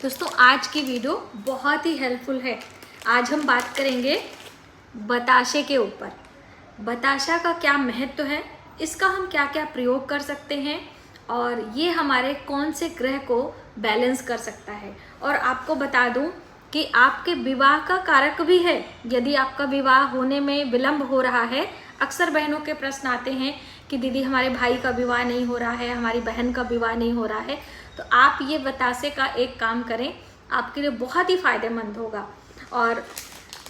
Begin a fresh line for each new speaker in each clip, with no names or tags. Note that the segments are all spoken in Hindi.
दोस्तों आज की वीडियो बहुत ही हेल्पफुल है। आज हम बात करेंगे बताशे के ऊपर। बताशा का क्या महत्व है, इसका हम क्या क्या प्रयोग कर सकते हैं और ये हमारे कौन से ग्रह को बैलेंस कर सकता है। और आपको बता दूं कि आपके विवाह का कारक भी है। यदि आपका विवाह होने में विलंब हो रहा है, अक्सर बहनों के प्रश्न आते हैं कि दीदी हमारे भाई का विवाह नहीं हो रहा है, हमारी बहन का विवाह नहीं हो रहा है, तो आप ये बतासे का एक काम करें, आपके लिए बहुत ही फायदेमंद होगा। और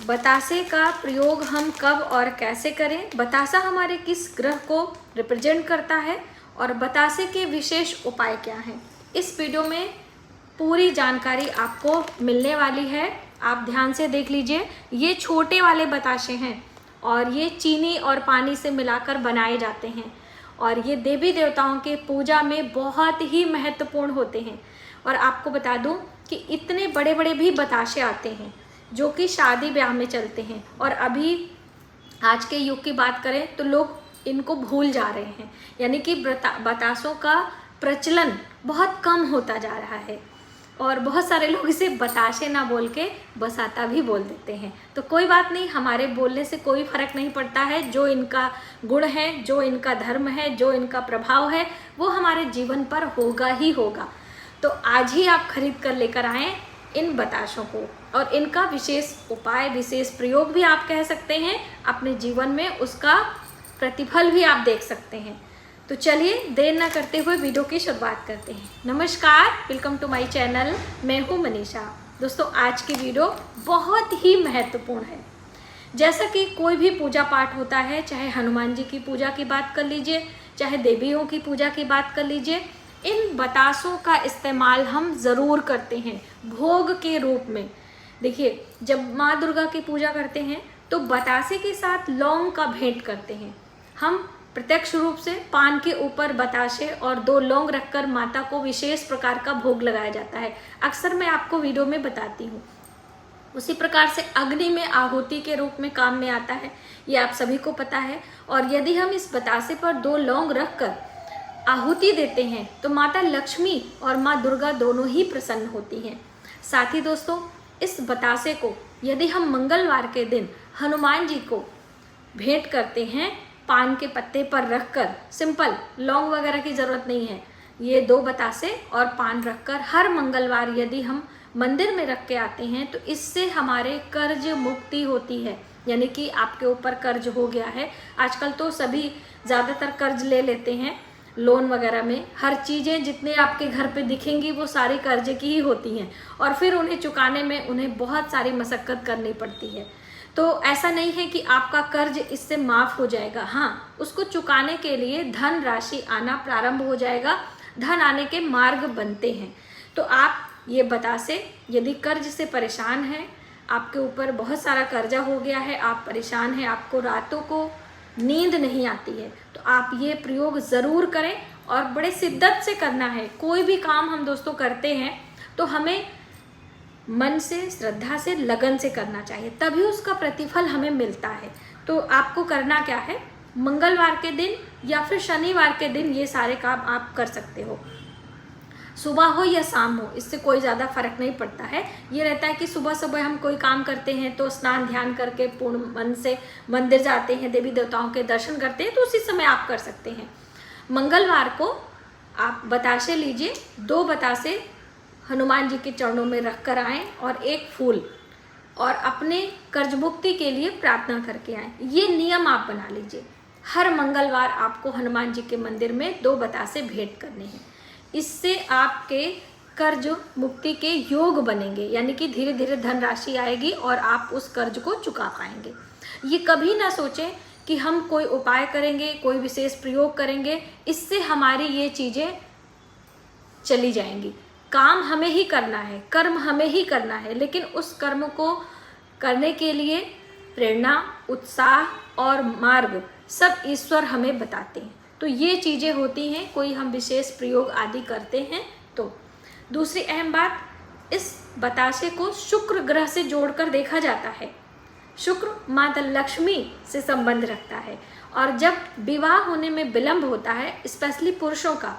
बतासे का प्रयोग हम कब और कैसे करें, बतासा हमारे किस ग्रह को रिप्रेजेंट करता है और बतासे के विशेष उपाय क्या हैं, इस वीडियो में पूरी जानकारी आपको मिलने वाली है। आप ध्यान से देख लीजिए। ये छोटे वाले बताशे हैं और ये चीनी और पानी से मिलाकर बनाए जाते हैं और ये देवी देवताओं के पूजा में बहुत ही महत्वपूर्ण होते हैं। और आपको बता दूं कि इतने बड़े बड़े भी बताशे आते हैं जो कि शादी ब्याह में चलते हैं, और अभी आज के युग की बात करें तो लोग इनको भूल जा रहे हैं, यानी कि बतासों का प्रचलन बहुत कम होता जा रहा है और बहुत सारे लोग इसे बताशे ना बोल के बसाता भी बोल देते हैं। तो कोई बात नहीं, हमारे बोलने से कोई फर्क नहीं पड़ता है। जो इनका गुण है, जो इनका धर्म है, जो इनका प्रभाव है, वो हमारे जीवन पर होगा ही होगा। तो आज ही आप खरीद कर लेकर आएँ इन बताशों को, और इनका विशेष उपाय, विशेष प्रयोग भी आप कह सकते हैं। अपने जीवन में उसका प्रतिफल भी आप देख सकते हैं। तो चलिए देर ना करते हुए वीडियो की शुरुआत करते हैं। नमस्कार, वेलकम टू माय चैनल। मैं हूँ मनीषा। दोस्तों आज की वीडियो बहुत ही महत्वपूर्ण है। जैसा कि कोई भी पूजा पाठ होता है, चाहे हनुमान जी की पूजा की बात कर लीजिए, चाहे देवियों की पूजा की बात कर लीजिए, इन बतासों का इस्तेमाल हम ज़रूर करते हैं भोग के रूप में। देखिए, जब माँ दुर्गा की पूजा करते हैं तो बतासे के साथ लौंग का भेंट करते हैं। हम प्रत्यक्ष रूप से पान के ऊपर बताशे और 2 लौंग रखकर माता को विशेष प्रकार का भोग लगाया जाता है। अक्सर मैं आपको वीडियो में बताती हूँ। उसी प्रकार से अग्नि में आहुति के रूप में काम में आता है, ये आप सभी को पता है। और यदि हम इस बतासे पर 2 लौंग रखकर आहुति देते हैं तो माता लक्ष्मी और माँ दुर्गा दोनों ही प्रसन्न होती हैं। साथ ही दोस्तों, इस बतासे को यदि हम मंगलवार के दिन हनुमान जी को भेंट करते हैं, पान के पत्ते पर रखकर, सिंपल, लौंग वगैरह की ज़रूरत नहीं है, ये 2 बतासे और पान रखकर हर मंगलवार यदि हम मंदिर में रख के आते हैं तो इससे हमारे कर्ज मुक्ति होती है। यानी कि आपके ऊपर कर्ज हो गया है, आजकल तो सभी ज़्यादातर कर्ज ले लेते हैं लोन वगैरह में। हर चीज़ें जितने आपके घर पे दिखेंगी वो सारी कर्जे की ही होती हैं और फिर उन्हें चुकाने में उन्हें बहुत सारी मशक्क़त करनी पड़ती है। तो ऐसा नहीं है कि आपका कर्ज इससे माफ़ हो जाएगा। हाँ, उसको चुकाने के लिए धन राशि आना प्रारंभ हो जाएगा, धन आने के मार्ग बनते हैं। तो आप ये बतासे, यदि कर्ज से परेशान हैं, आपके ऊपर बहुत सारा कर्जा हो गया है, आप परेशान हैं, आपको रातों को नींद नहीं आती है, तो आप ये प्रयोग ज़रूर करें और बड़े शिद्दत से करना है। कोई भी काम हम दोस्तों करते हैं तो हमें मन से, श्रद्धा से, लगन से करना चाहिए, तभी उसका प्रतिफल हमें मिलता है। तो आपको करना क्या है, मंगलवार के दिन या फिर शनिवार के दिन ये सारे काम आप कर सकते हो। सुबह हो या शाम हो, इससे कोई ज़्यादा फर्क नहीं पड़ता है। ये रहता है कि सुबह सुबह हम कोई काम करते हैं तो स्नान ध्यान करके पूर्ण मन से मंदिर जाते हैं, देवी देवताओं के दर्शन करते हैं, तो उसी समय आप कर सकते हैं। मंगलवार को आप बताशे लीजिए, 2 बतासे हनुमान जी के चरणों में रख कर आएँ और 1 फूल, और अपने कर्ज मुक्ति के लिए प्रार्थना करके आएँ। ये नियम आप बना लीजिए। हर मंगलवार आपको हनुमान जी के मंदिर में 2 बतासे भेंट करने हैं। इससे आपके कर्ज मुक्ति के योग बनेंगे, यानी कि धीरे धीरे धनराशि आएगी और आप उस कर्ज को चुका पाएंगे। ये कभी ना सोचें कि हम कोई उपाय करेंगे, कोई विशेष प्रयोग करेंगे, इससे हमारी ये चीज़ें चली जाएंगी। काम हमें ही करना है, कर्म हमें ही करना है, लेकिन उस कर्म को करने के लिए प्रेरणा, उत्साह और मार्ग सब ईश्वर हमें बताते हैं। तो ये चीज़ें होती हैं, कोई हम विशेष प्रयोग आदि करते हैं तो। दूसरी अहम बात, इस बताशे को शुक्र ग्रह से जोड़कर देखा जाता है। शुक्र माता लक्ष्मी से संबंध रखता है, और जब विवाह होने में विलंब होता है, स्पेशली पुरुषों का,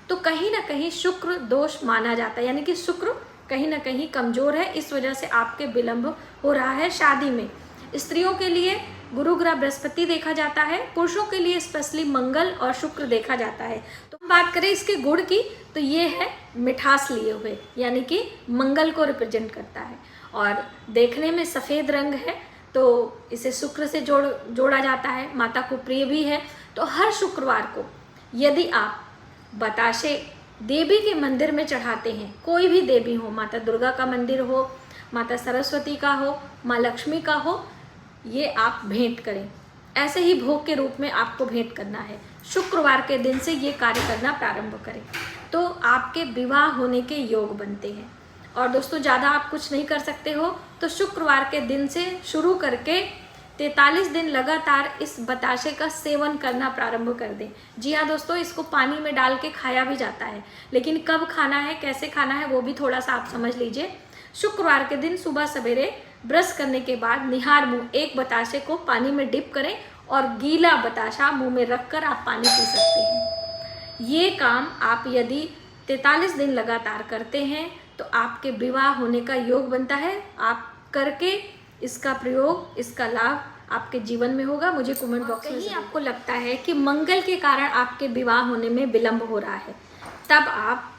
तो कहीं ना कहीं शुक्र दोष माना जाता है, यानी कि शुक्र कहीं ना कहीं कमज़ोर है, इस वजह से आपके विलंब हो रहा है शादी में। स्त्रियों के लिए गुरु ग्रह बृहस्पति देखा जाता है, पुरुषों के लिए स्पेशली मंगल और शुक्र देखा जाता है। तो हम बात करें इसके गुण की, तो ये है मिठास लिए हुए, यानी कि मंगल को रिप्रेजेंट करता है और देखने में सफ़ेद रंग है, तो इसे शुक्र से जोड़ा जाता है। माता को प्रिय भी है। तो हर शुक्रवार को यदि आप बताशे देवी के मंदिर में चढ़ाते हैं, कोई भी देवी हो, माता दुर्गा का मंदिर हो, माता सरस्वती का हो, माँ लक्ष्मी का हो, ये आप भेंट करें। ऐसे ही भोग के रूप में आपको भेंट करना है। शुक्रवार के दिन से ये कार्य करना प्रारंभ करें तो आपके विवाह होने के योग बनते हैं। और दोस्तों, ज़्यादा आप कुछ नहीं कर सकते हो तो शुक्रवार के दिन से शुरू करके 43 दिन लगातार इस बताशे का सेवन करना प्रारंभ कर दें। जी हाँ दोस्तों, इसको पानी में डाल के खाया भी जाता है, लेकिन कब खाना है, कैसे खाना है, वो भी थोड़ा सा आप समझ लीजिए। शुक्रवार के दिन सुबह सवेरे ब्रश करने के बाद निहार मुंह एक बताशे को पानी में डिप करें और गीला बताशा मुंह में रखकर आप पानी पी सकते हैं। ये काम आप यदि 43 दिन लगातार करते हैं तो आपके विवाह होने का योग बनता है। आप करके इसका प्रयोग, इसका लाभ आपके जीवन में होगा। मुझे कमेंट बॉक्स में कहीं आपको लगता है कि मंगल के कारण आपके विवाह होने में विलंब हो रहा है, तब आप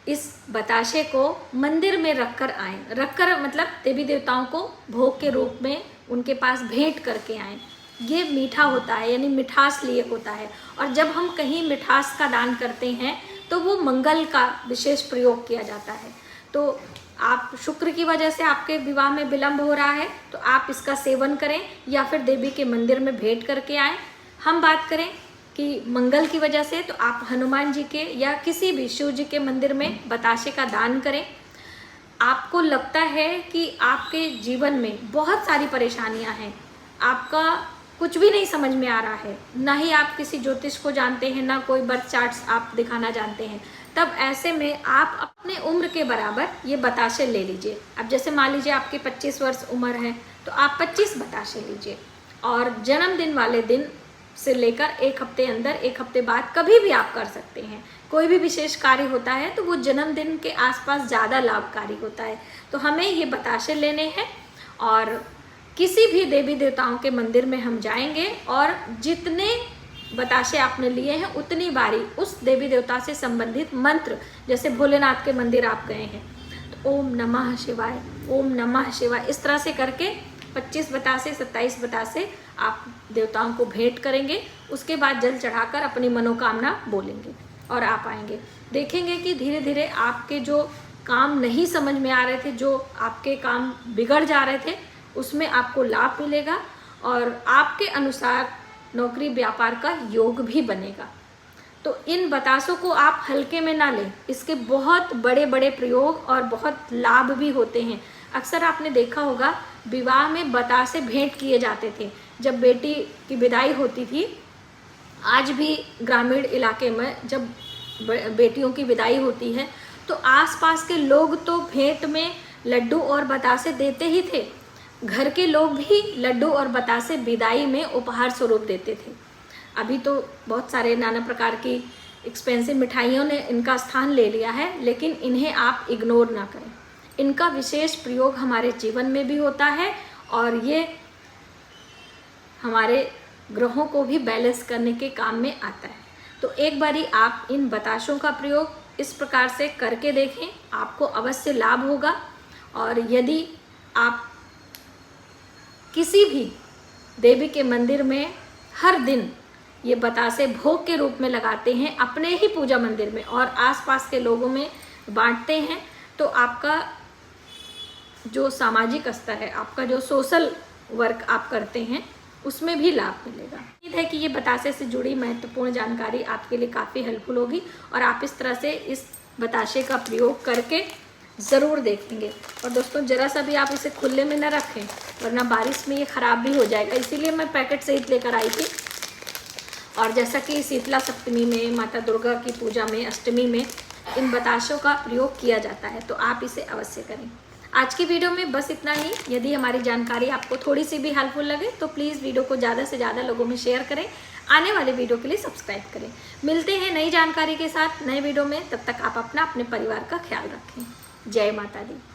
इस बताशे को मंदिर में रखकर आएँ। रखकर मतलब देवी देवताओं को भोग के रूप में उनके पास भेंट करके आएँ। ये मीठा होता है, यानी मिठास लिए होता है। और जब हम कहीं मिठास का दान करते हैं तो वो मंगल का विशेष प्रयोग किया जाता है। तो आप शुक्र की वजह से आपके विवाह में विलंब हो रहा है तो आप इसका सेवन करें या फिर देवी के मंदिर में भेंट करके आएँ। हम बात करें कि मंगल की वजह से, तो आप हनुमान जी के या किसी भी शिव जी के मंदिर में बताशे का दान करें। आपको लगता है कि आपके जीवन में बहुत सारी परेशानियां हैं, आपका कुछ भी नहीं समझ में आ रहा है, ना ही आप किसी ज्योतिष को जानते हैं, ना कोई बर्थ चार्ट्स आप दिखाना जानते हैं, तब ऐसे में आप अपने उम्र के बराबर ये बताशे ले लीजिए। अब जैसे मान लीजिए आपकी 25 वर्ष उम्र है तो आप 25 बताशे लीजिए और जन्मदिन वाले दिन से लेकर 1 हफ्ते अंदर, 1 हफ्ते बाद कभी भी आप कर सकते हैं। कोई भी विशेष कार्य होता है तो वो जन्मदिन के आसपास ज़्यादा लाभकारी होता है। तो हमें ये बताशे लेने हैं और किसी भी देवी देवताओं के मंदिर में हम जाएंगे और जितने बताशे आपने लिए हैं उतनी बारी उस देवी देवता से संबंधित मंत्र, जैसे भोलेनाथ के मंदिर आप गए हैं तो ओम नमः शिवाय, ओम नमः शिवाय, इस तरह से करके 25 बतासे, 27 बतासे आप देवताओं को भेंट करेंगे। उसके बाद जल चढ़ाकर अपनी मनोकामना बोलेंगे और आप आएंगे। देखेंगे कि धीरे धीरे आपके जो काम नहीं समझ में आ रहे थे, जो आपके काम बिगड़ जा रहे थे, उसमें आपको लाभ मिलेगा और आपके अनुसार नौकरी व्यापार का योग भी बनेगा। तो इन बतासों को आप हल्के में ना लें, इसके बहुत बड़े बड़े प्रयोग और बहुत लाभ भी होते हैं। अक्सर आपने देखा होगा विवाह में बतासे भेंट किए जाते थे जब बेटी की विदाई होती थी। आज भी ग्रामीण इलाके में जब बेटियों की विदाई होती है तो आसपास के लोग तो भेंट में लड्डू और बतासे देते ही थे। घर के लोग भी लड्डू और बतासे विदाई में उपहार स्वरूप देते थे। अभी तो बहुत सारे नाना प्रकार की एक्सपेंसिव मिठाइयों ने इनका स्थान ले लिया है, लेकिन इन्हें आप इग्नोर ना करें। इनका विशेष प्रयोग हमारे जीवन में भी होता है और ये हमारे ग्रहों को भी बैलेंस करने के काम में आता है। तो एक बारी आप इन बताशों का प्रयोग इस प्रकार से करके देखें, आपको अवश्य लाभ होगा। और यदि आप किसी भी देवी के मंदिर में हर दिन ये बतासे भोग के रूप में लगाते हैं, अपने ही पूजा मंदिर में और आसपास के लोगों में बांटते हैं, तो आपका जो सामाजिक स्तर है, आपका जो सोशल वर्क आप करते हैं, उसमें भी लाभ मिलेगा। उम्मीद है कि ये बतासे से जुड़ी महत्वपूर्ण जानकारी आपके लिए काफ़ी हेल्पफुल होगी और आप इस तरह से इस बताशे का प्रयोग करके ज़रूर देखेंगे। और दोस्तों, ज़रा सा भी आप इसे खुले में न रखें, वरना बारिश में ये ख़राब भी हो जाएगा। इसीलिए मैं पैकेट सहित लेकर आई थी। और जैसा कि शीतला सप्तमी में, माता दुर्गा की पूजा में, अष्टमी में इन बताशों का प्रयोग किया जाता है, तो आप इसे अवश्य करें। आज की वीडियो में बस इतना ही। यदि हमारी जानकारी आपको थोड़ी सी भी हेल्पफुल लगे तो प्लीज़ वीडियो को ज़्यादा से ज़्यादा लोगों में शेयर करें। आने वाले वीडियो के लिए सब्सक्राइब करें। मिलते हैं नई जानकारी के साथ नए वीडियो में। तब तक आप अपने परिवार का ख्याल रखें। जय माता दी।